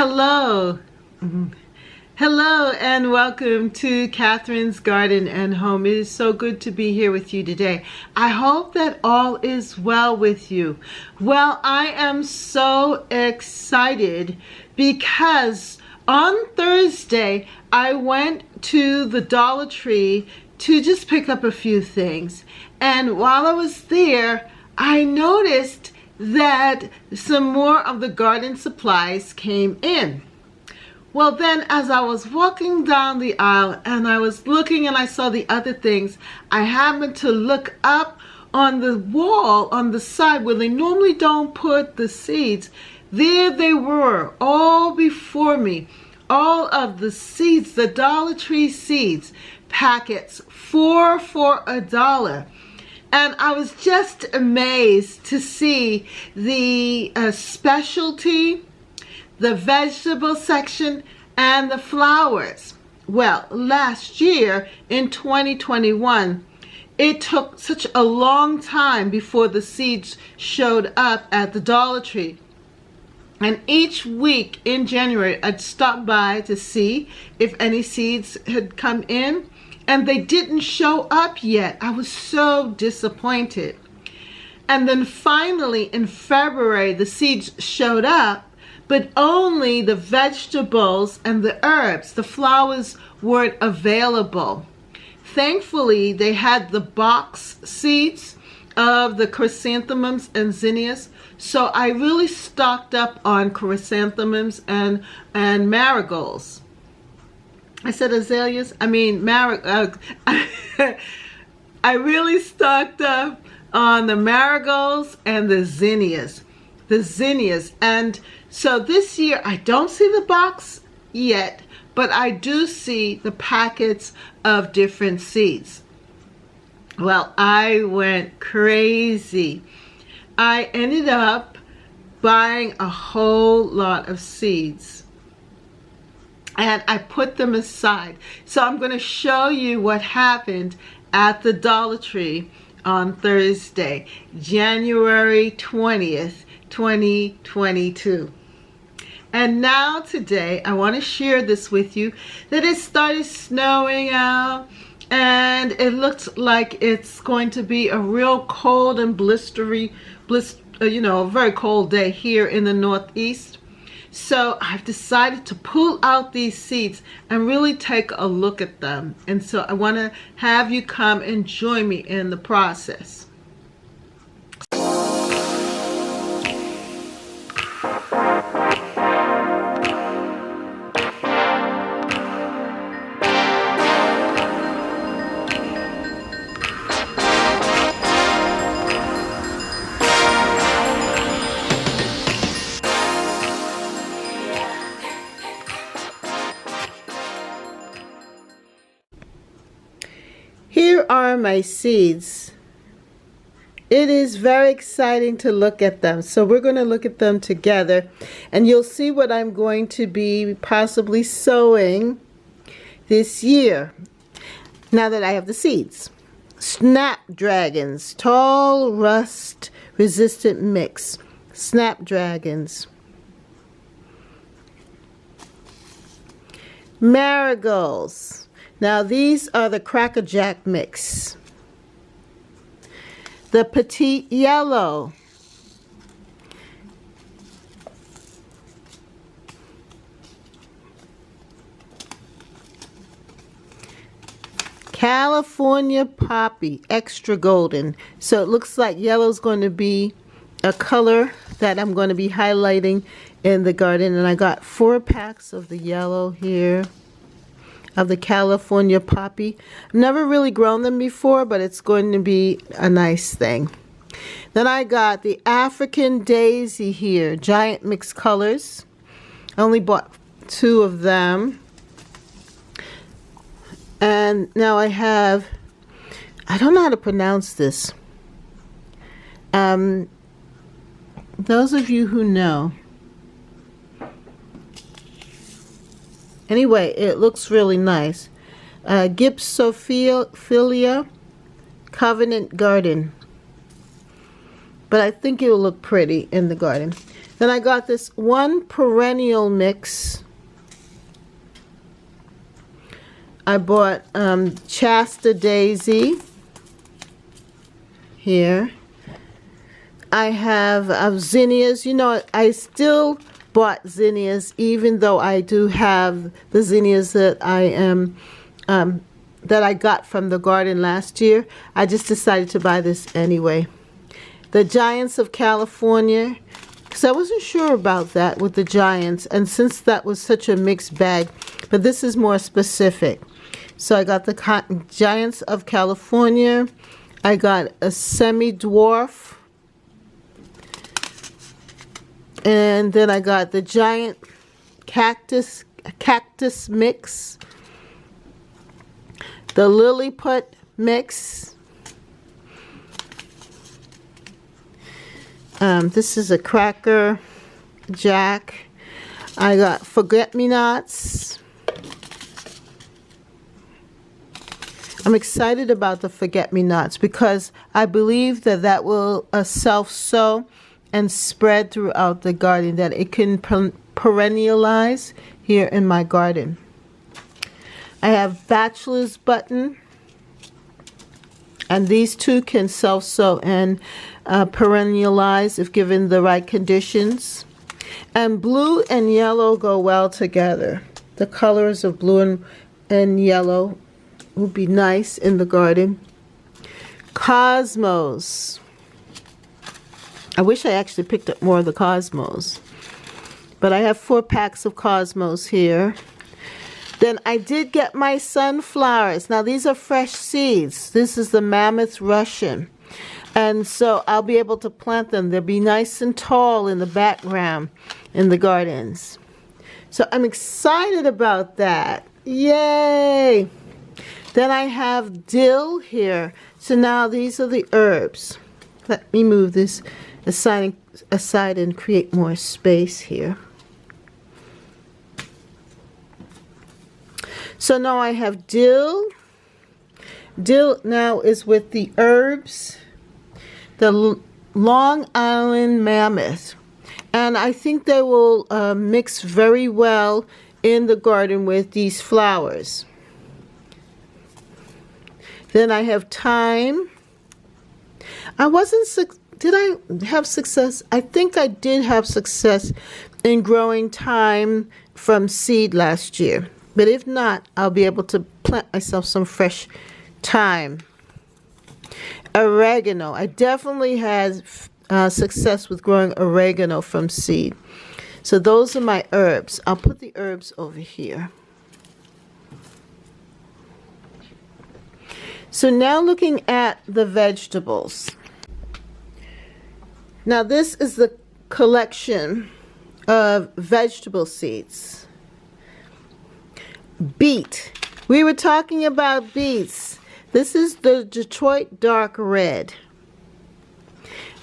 Hello. Hello and welcome to Catherine's Garden and Home. It is so good to be here with you today. I hope that all is well with you. Well, I am so excited because on Thursday I went to the Dollar Tree to just pick up a few things. And while I was there, I noticed that some more of the garden supplies came in. Well, then as I was walking down the aisle and I was looking and I saw the other things, I happened to look up on the wall on the side where they normally don't put the seeds. There they were, all before me. All of the seeds, the Dollar Tree seeds, packets, 4 for $1. And I was just amazed to see the specialty, the vegetable section, and the flowers. Well, last year in 2021, it took such a long time before the seeds showed up at the Dollar Tree. And each week in January, I'd stop by to see if any seeds had come in, and they didn't show up yet. I was so disappointed. And then finally in February, the seeds showed up, but only the vegetables and the herbs. The flowers weren't available. Thankfully, they had the box seeds of the chrysanthemums and zinnias, so I really stocked up on chrysanthemums and marigolds. I said azaleas. I mean I really stocked up on the marigolds and the zinnias. And so this year I don't see the box yet, but I do see the packets of different seeds. Well, I went crazy. I ended up buying a whole lot of seeds, and I put them aside. So I'm going to show you what happened at the Dollar Tree on Thursday, January 20th, 2022. And now today I want to share this with you that it started snowing out, and it looks like it's going to be a real cold and a very cold day here in the Northeast. So I've decided to pull out these seeds and really take a look at them. And so I want to have you come and join me in the process. Here are my seeds. It is very exciting to look at them. So we're going to look at them together, and you'll see what I'm going to be possibly sowing this year now that I have the seeds. Snapdragons, tall rust resistant mix. Snapdragons. Marigolds. Now these are the Cracker Jack mix. The Petite Yellow. California Poppy, extra golden. So it looks like yellow is going to be a color that I'm going to be highlighting in the garden. And I got 4 packs of the yellow here, of the California Poppy. Never really grown them before, but it's going to be a nice thing. Then I got the African Daisy here, giant mixed colors. I only bought 2 of them. And now I have, I don't know how to pronounce this. Those of you who know. Anyway, it looks really nice. Gypsophilia Covenant Garden. But I think it will look pretty in the garden. Then I got this one perennial mix. I bought Shasta Daisy here. I have zinnias. You know, I still bought zinnias, even though I do have the zinnias that I got from the garden last year. I just decided to buy this anyway. The Giants of California, because I wasn't sure about that with the Giants, and since that was such a mixed bag, but this is more specific. So I got the Giants of California. I got a semi-dwarf. And then I got the giant cactus mix. The Lilliput mix. This is a Cracker Jack. I got Forget-Me-Nots. I'm excited about the Forget-Me-Nots because I believe that that will self-sow and spread throughout the garden, that it can perennialize here in my garden. I have Bachelor's Button, and these two can self-sow and perennialize if given the right conditions. And blue and yellow go well together. The colors of blue and yellow would be nice in the garden. Cosmos. I wish I actually picked up more of the Cosmos. But I have 4 packs of Cosmos here. Then I did get my sunflowers. Now these are fresh seeds. This is the Mammoth Russian. And so I'll be able to plant them. They'll be nice and tall in the background in the gardens. So I'm excited about that. Yay! Then I have dill here. So now these are the herbs. Let me move this aside and create more space here. So now I have dill. Dill now is with the herbs, the Long Island Mammoth. And I think they will mix very well in the garden with these flowers. Then I have thyme. Did I have success? I think I did have success in growing thyme from seed last year. But if not, I'll be able to plant myself some fresh thyme. Oregano. I definitely had success with growing oregano from seed. So those are my herbs. I'll put the herbs over here. So now looking at the vegetables. Now this is the collection of vegetable seeds. Beet. We were talking about beets. This is the Detroit Dark Red.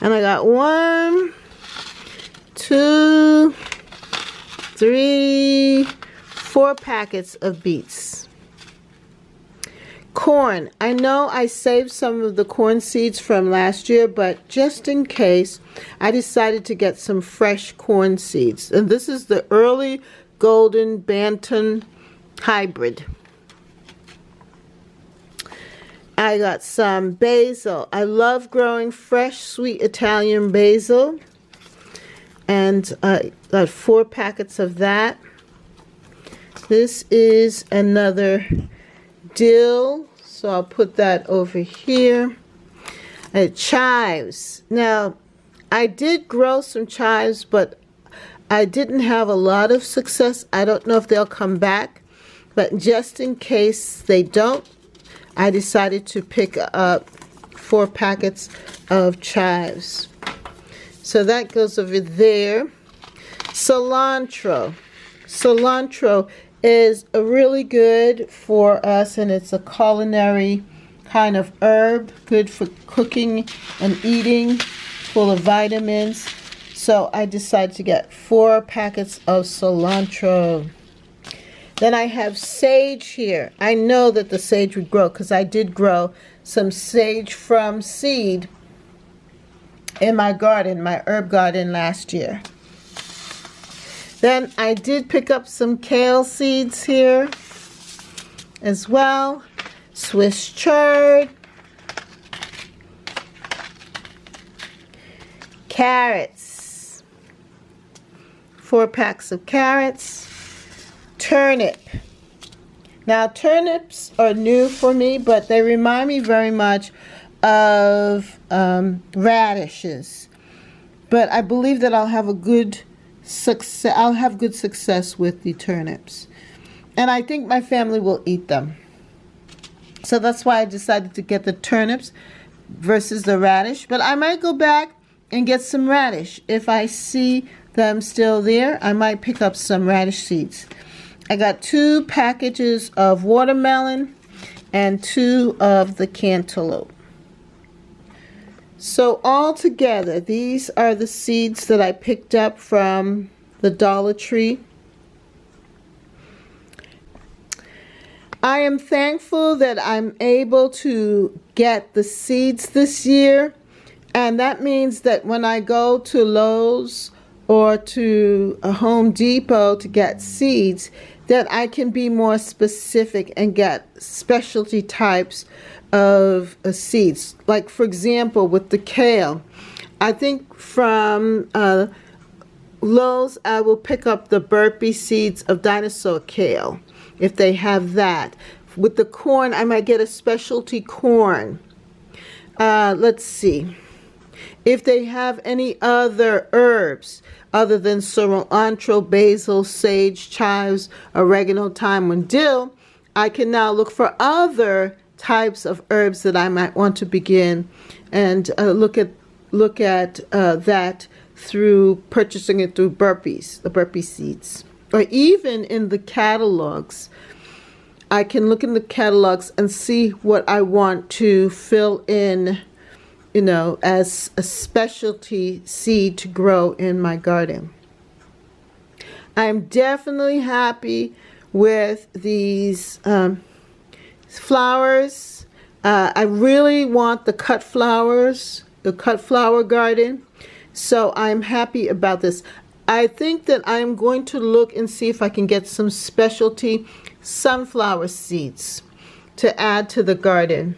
And I got 1, 2, 3, 4 packets of beets. Corn. I know I saved some of the corn seeds from last year, but just in case, I decided to get some fresh corn seeds. And this is the early golden Bantam hybrid. I got some basil. I love growing fresh sweet Italian basil. And I got 4 packets of that. This is another dill, so I'll put that over here. Chives. Now, I did grow some chives, but I didn't have a lot of success. I don't know if they'll come back, but just in case they don't, I decided to pick up 4 packets of chives. So that goes over there. Cilantro. Cilantro is really good for us, and it's a culinary kind of herb, good for cooking and eating, full of vitamins. So I decided to get 4 packets of cilantro. Then I have sage here. I know that the sage would grow because I did grow some sage from seed in my garden, my herb garden last year. Then I did pick up some kale seeds here as well. Swiss chard. Carrots. 4 packs of carrots. Turnip. Now turnips are new for me, but they remind me very much of radishes. But I believe that I'll have a good success. I'll have good success with the turnips, and I think my family will eat them. So that's why I decided to get the turnips versus the radish. But I might go back and get some radish. If I see them still there, I might pick up some radish seeds. I got 2 packages of watermelon and 2 of the cantaloupe. So all together, these are the seeds that I picked up from the Dollar Tree. I am thankful that I'm able to get the seeds this year, and that means that when I go to Lowe's or to a Home Depot to get seeds, that I can be more specific and get specialty types of seeds. Like, for example, with the kale, I think from Lowe's I will pick up the burpee seeds of dinosaur kale, if they have that. With the corn, I might get a specialty corn. Let's see. If they have any other herbs other than cilantro, basil, sage, chives, oregano, thyme, and dill, I can now look for other types of herbs that I might want to begin and look at that through purchasing it through the burpee seeds. Or even in the catalogs, I can look in the catalogs and see what I want to fill in, you know, as a specialty seed to grow in my garden. I'm definitely happy with these flowers. I really want the cut flowers, the cut flower garden. So I'm happy about this. I think that I'm going to look and see if I can get some specialty sunflower seeds to add to the garden.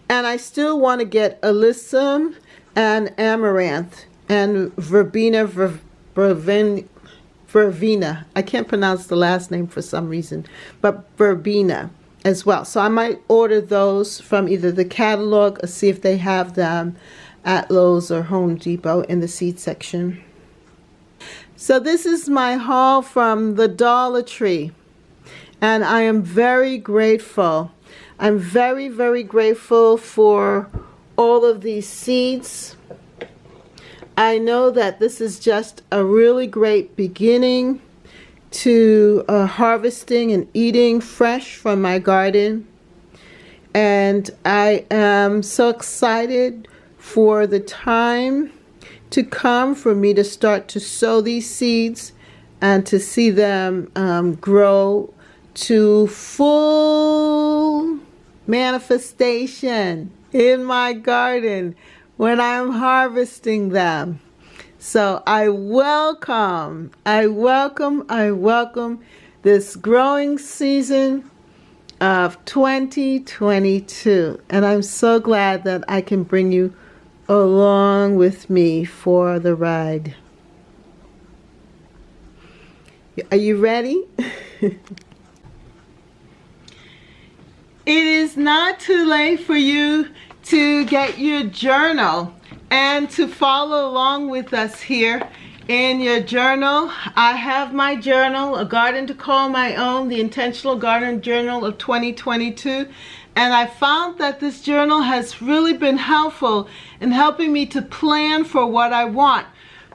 And I still want to get alyssum and amaranth and verbena. I can't pronounce the last name for some reason, but verbena as well. So I might order those from either the catalog or see if they have them at Lowe's or Home Depot in the seed section. So this is my haul from the Dollar Tree, and I am very grateful. I'm very, very grateful for all of these seeds. I know that this is just a really great beginning to harvesting and eating fresh from my garden. And I am so excited for the time to come for me to start to sow these seeds and to see them grow to full manifestation in my garden when I'm harvesting them. So I welcome this growing season of 2022. And I'm so glad that I can bring you along with me for the ride. Are you ready? It is not too late for you to get your journal and to follow along with us here in your journal. I have my journal, A Garden to Call My Own, the Intentional Garden Journal of 2022. And I found that this journal has really been helpful in helping me to plan for what I want.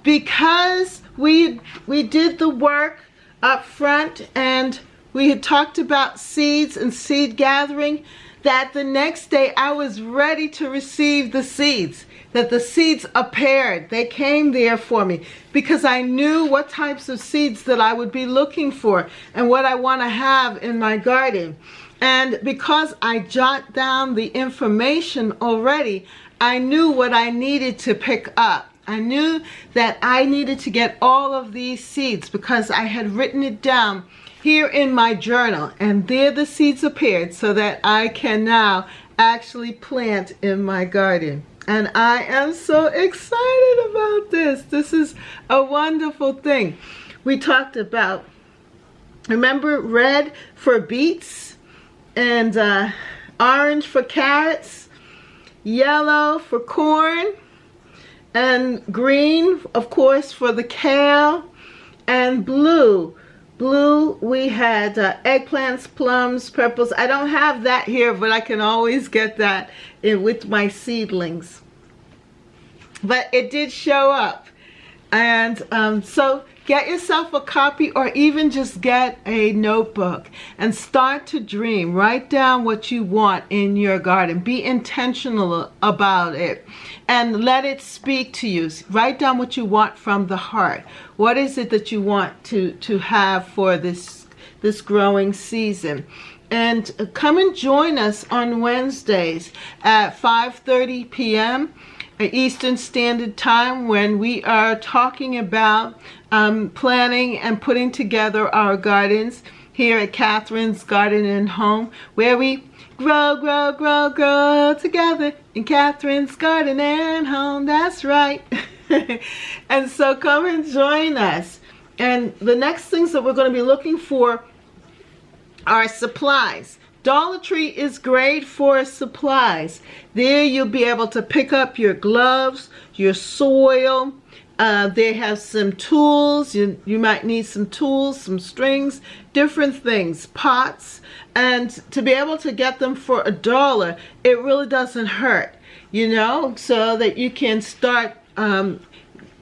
Because we did the work up front and we had talked about seeds and seed gathering, that the next day I was ready to receive the seeds. That the seeds appeared. They came there for me because I knew what types of seeds that I would be looking for and what I want to have in my garden. And because I jot down the information already, I knew what I needed to pick up. I knew that I needed to get all of these seeds because I had written it down here in my journal, and there the seeds appeared so that I can now actually plant in my garden. And I am so excited about this. This is a wonderful thing. We talked about, remember, red for beets, and orange for carrots, yellow for corn, and green, of course, for the kale, and blue. Blue, we had eggplants, plums, purples. I don't have that here, but I can always get that with my seedlings. But it did show up. And so get yourself a copy, or even just get a notebook and start to dream. Write down what you want in your garden. Be intentional about it and let it speak to you. Write down what you want from the heart. What is it that you want to have for this growing season? And come and join us on Wednesdays at 5:30 p.m. Eastern Standard Time, when we are talking about planning and putting together our gardens here at Catherine's Garden and Home, where we grow together in Catherine's Garden and Home. That's right. And so come and join us. And the next things that we're going to be looking for are supplies. Dollar Tree is great for supplies. There you'll be able to pick up your gloves, your soil. They have some tools. You might need some tools, some strings, different things, pots. And to be able to get them for $1, it really doesn't hurt, you know, so that you can start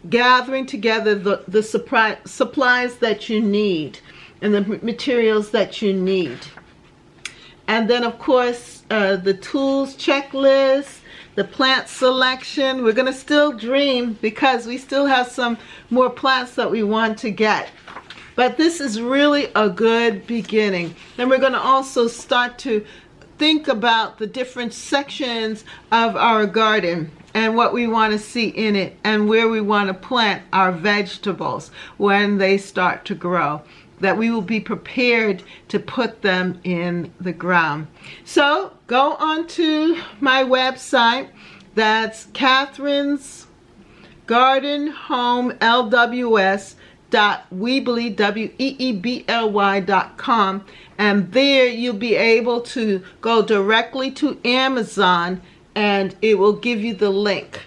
gathering together the supplies that you need and the materials that you need. And then, of course, the tools checklist, the plant selection. We're going to still dream because we still have some more plants that we want to get. But this is really a good beginning. Then we're going to also start to think about the different sections of our garden and what we want to see in it and where we want to plant our vegetables when they start to grow, that we will be prepared to put them in the ground. So go on to my website. That's Catherine's Garden Home LWS.weebly.com, and there you'll be able to go directly to Amazon and it will give you the link.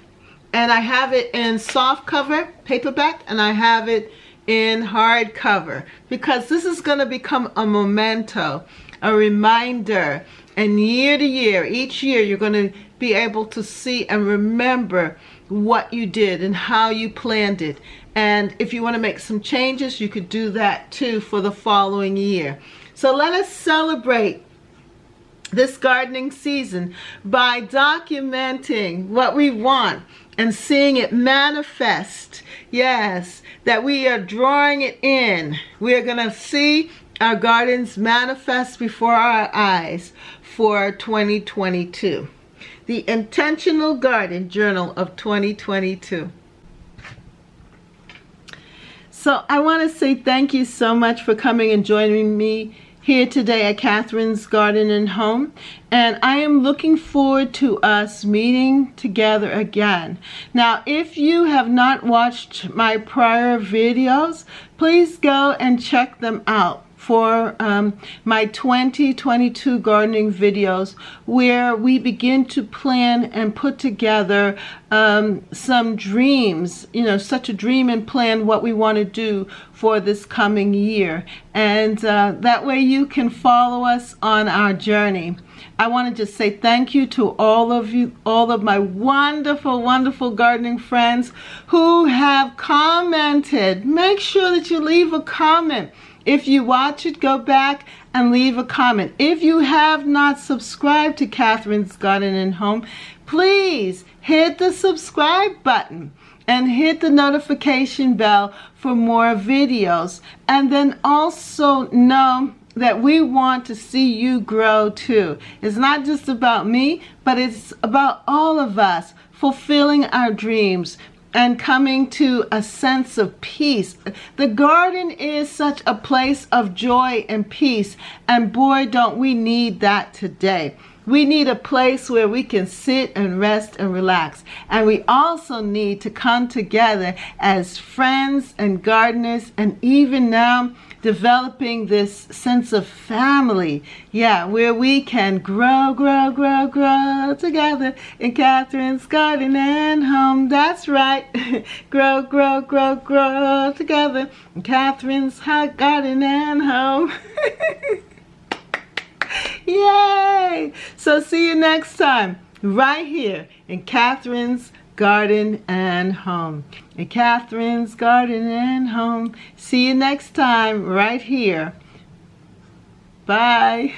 And I have it in soft cover, paperback, and I have it in hardcover, because this is going to become a memento, a reminder, and year to year, each year, you're going to be able to see and remember what you did and how you planned it. And if you want to make some changes, you could do that too for the following year. So let us celebrate this gardening season by documenting what we want and seeing it manifest. Yes, that we are drawing it in. We are going to see our gardens manifest before our eyes for 2022. The Intentional Garden Journal of 2022. So I want to say thank you so much for coming and joining me here today at Catherine's Garden and Home, and I am looking forward to us meeting together again. Now, if you have not watched my prior videos, please go and check them out for my 2022 gardening videos, where we begin to plan and put together some dreams, you know, such a dream and plan what we want to do for this coming year. And that way you can follow us on our journey. I want to just say thank you to all of you, all of my wonderful, wonderful gardening friends who have commented. Make sure that you leave a comment. If you watch it, go back and leave a comment. If you have not subscribed to Catherine's Garden and Home, please hit the subscribe button and hit the notification bell for more videos. And then also know that we want to see you grow too. It's not just about me, but it's about all of us fulfilling our dreams and coming to a sense of peace. The garden is such a place of joy and peace, and boy, don't we need that today. We need a place where we can sit and rest and relax. And we also need to come together as friends and gardeners, and even now developing this sense of family. Yeah, where we can grow together in Catherine's garden and home. That's right. grow together in Catherine's hot garden and home. Yay! So see you next time, right here in Catherine's Garden and Home. In Catherine's Garden and Home. See you next time, right here. Bye.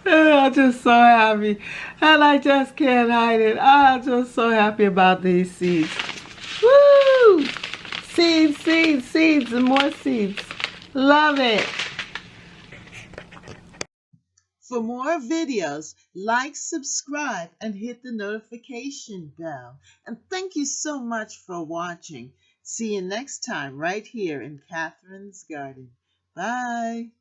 I'm just so happy, and I just can't hide it. I'm just so happy about these seeds. Woo! Seeds, and more seeds. Love it. For more videos, like, subscribe, and hit the notification bell. And thank you so much for watching. See you next time right here in Catherine's Garden. Bye.